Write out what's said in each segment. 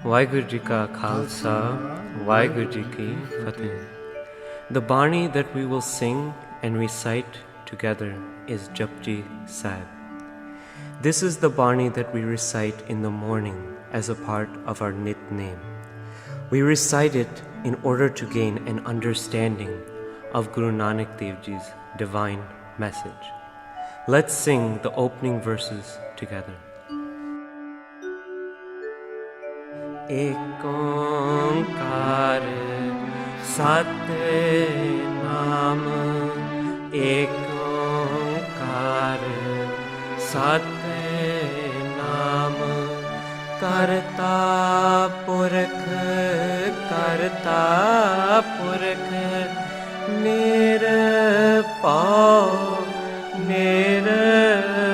Vaheguru Ji Ka Khalsa, Vaheguru Ji Ki Fateh. The Bani that we will sing and recite together is Japji Sahib. This is the Bani that we recite in the morning as a part of our Nitnem. We recite it in order to gain an understanding of Guru Nanak Dev Ji's divine message. Let's sing the opening verses together. Ek Onkar Satnam, Ek Onkar Satnam, Karta Purakh Nirpau Nirvair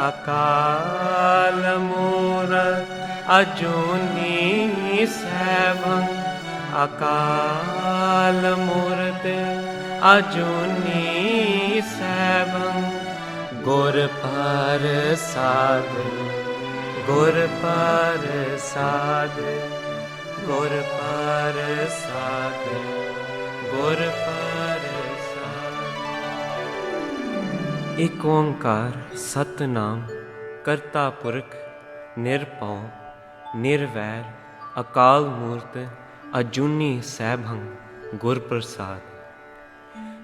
Akal Mourat Ajuni Saibang, Akal Mourat Ajuni Saibang, Gur Prasad, Gur Prasad, Gur Prasad, Gur Prasad. Ek Onkar Satnam, Karta Purakh Nirpau Nirvair Akal Murt Ajuni Saibhang Gur Prasad.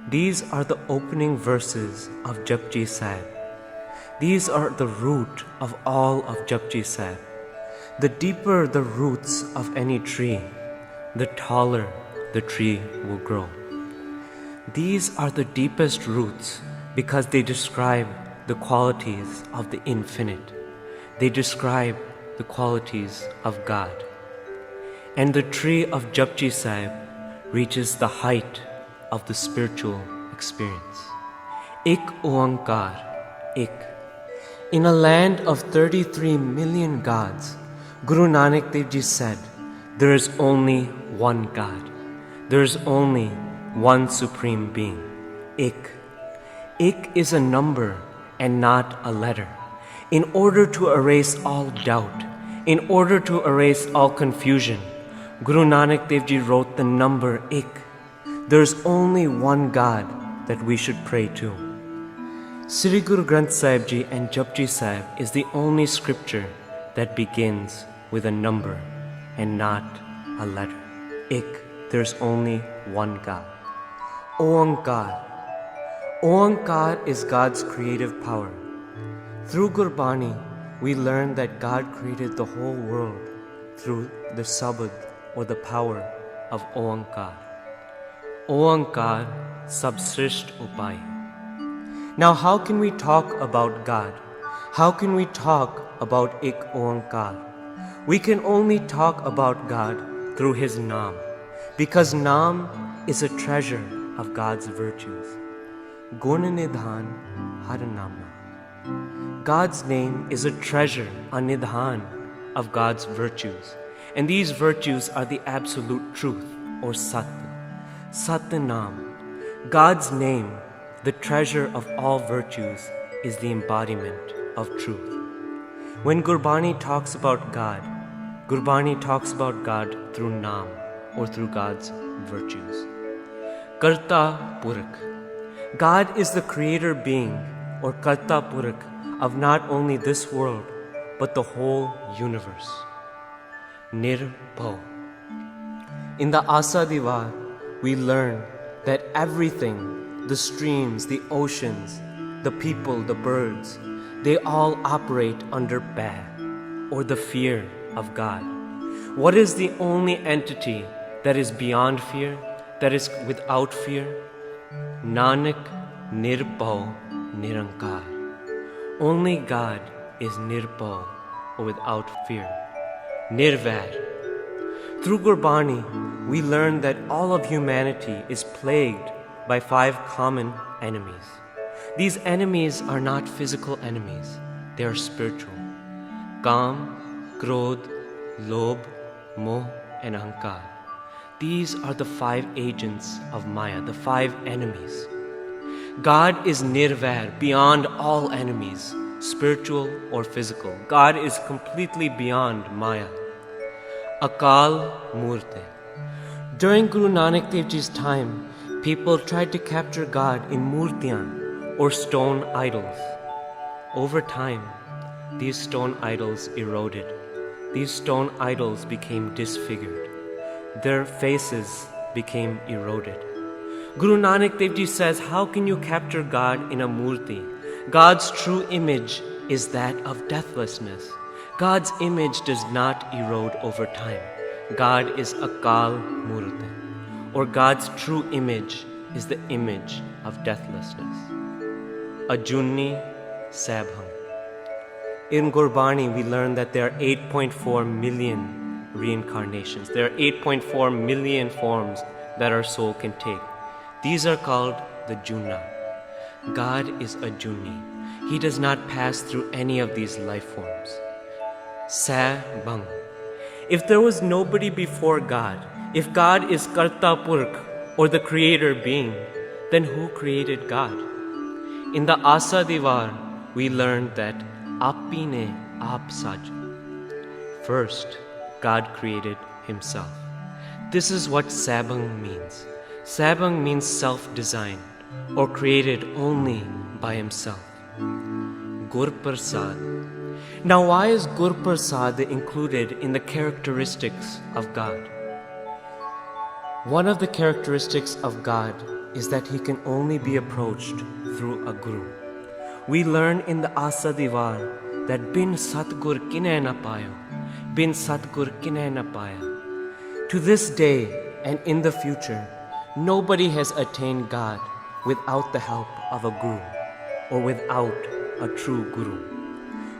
These are the opening verses of Japji Sahib. These are the root of all of Japji Sahib. The deeper the roots of any tree, the taller the tree will grow. These are the deepest roots because they describe the qualities of the infinite. They describe the qualities of God. And the tree of Japji Sahib reaches the height of the spiritual experience. Ek Onkar, Ek. In a land of 33 million gods, Guru Nanak Dev Ji said, there is only one God. There is only one Supreme Being. Ek. Ek is a number and not a letter. In order to erase all doubt, in order to erase all confusion, Guru Nanak Dev Ji wrote the number Ek. There is only one God that we should pray to. Sri Guru Granth Sahib Ji and Japji Sahib is the only scripture that begins with a number and not a letter. Ek, there's only one God. Onkar. Onkar is God's creative power. Through Gurbani, we learn that God created the whole world through the sabad or the power of Onkar. Onkar Sabsrisht Upay. Now how can we talk about God? How can we talk about Ek Onkar? We can only talk about God through His Naam, because Naam is a treasure of God's virtues. Gun Nidhan Har Nama. God's name is a treasure, a nidhan of God's virtues. And these virtues are the absolute truth, or Sat. Satnam. God's name, the treasure of all virtues, is the embodiment of truth. When Gurbani talks about God, Gurbani talks about God through Naam, or through God's virtues. Karta Purakh. God is the creator being, or Karta Purakh, of not only this world, but the whole universe. Nirpau. In the Asa Divar, we learn that everything, the streams, the oceans, the people, the birds, they all operate under Ba, or the fear of God. What is the only entity that is beyond fear, that is without fear? Nanak Nirpau Nirankar. Only God is Nirpau, or without fear. Nirvair. Through Gurbani, we learn that all of humanity is plagued by 5 common enemies. These enemies are not physical enemies, they are spiritual. Kam, Krodh, Lobh, Moh, and Ahankar. These are the 5 agents of Maya, the 5 enemies. God is Nirvair, beyond all enemies, spiritual or physical. God is completely beyond Maya. Akal Murte. During Guru Nanak Dev Ji's time, people tried to capture God in murtiyan or stone idols. Over time, these stone idols eroded. These stone idols became disfigured. Their faces became eroded. Guru Nanak Dev Ji says, how can you capture God in a murti? God's true image is that of deathlessness. God's image does not erode over time. God is Akal Murti, or God's true image is the image of deathlessness. Ajuni Sabham. In Gurbani, we learn that there are 8.4 million reincarnations. There are 8.4 million forms that our soul can take. These are called the Juna. God is a Juni. He does not pass through any of these life forms. Sabham. If there was nobody before God, if God is Karta Purkh, or the creator being, then who created God? In the Asa Divar, we learned that Api ne aap saja. First, God created himself. This is what Sabang means. Sabang means self-designed, or created only by himself. Gur Prasad. Now, why is Gur Prasad included in the characteristics of God? One of the characteristics of God is that he can only be approached through a guru. We learn in the Asa Divar that bin Satgur kinay na payo, bin Satgur kinay na paya. To this day and in the future, nobody has attained God without the help of a guru or without a true guru.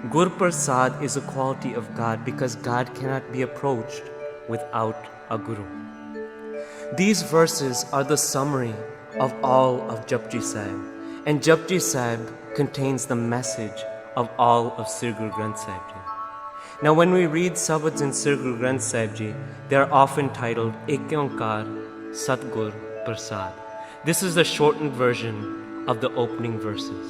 Gur Prasad is a quality of God because God cannot be approached without a guru. These verses are the summary of all of Japji Sahib, and Japji Sahib contains the message of all of Sri Guru Granth Sahib Ji. Now, when we read sabads in Sri Guru Granth Sahib Ji, they are often titled Ek Onkar Satgur Prasad. This is the shortened version of the opening verses.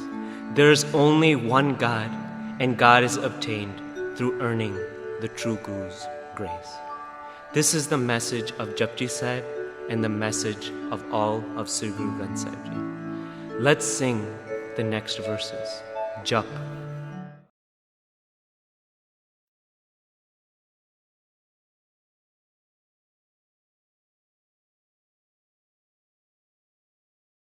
There is only one God, and God is obtained through earning the true Guru's grace. This is the message of Japji Sahib and the message of all of Sri Guru Granth Sahib Ji. Let's sing the next verses. Jap.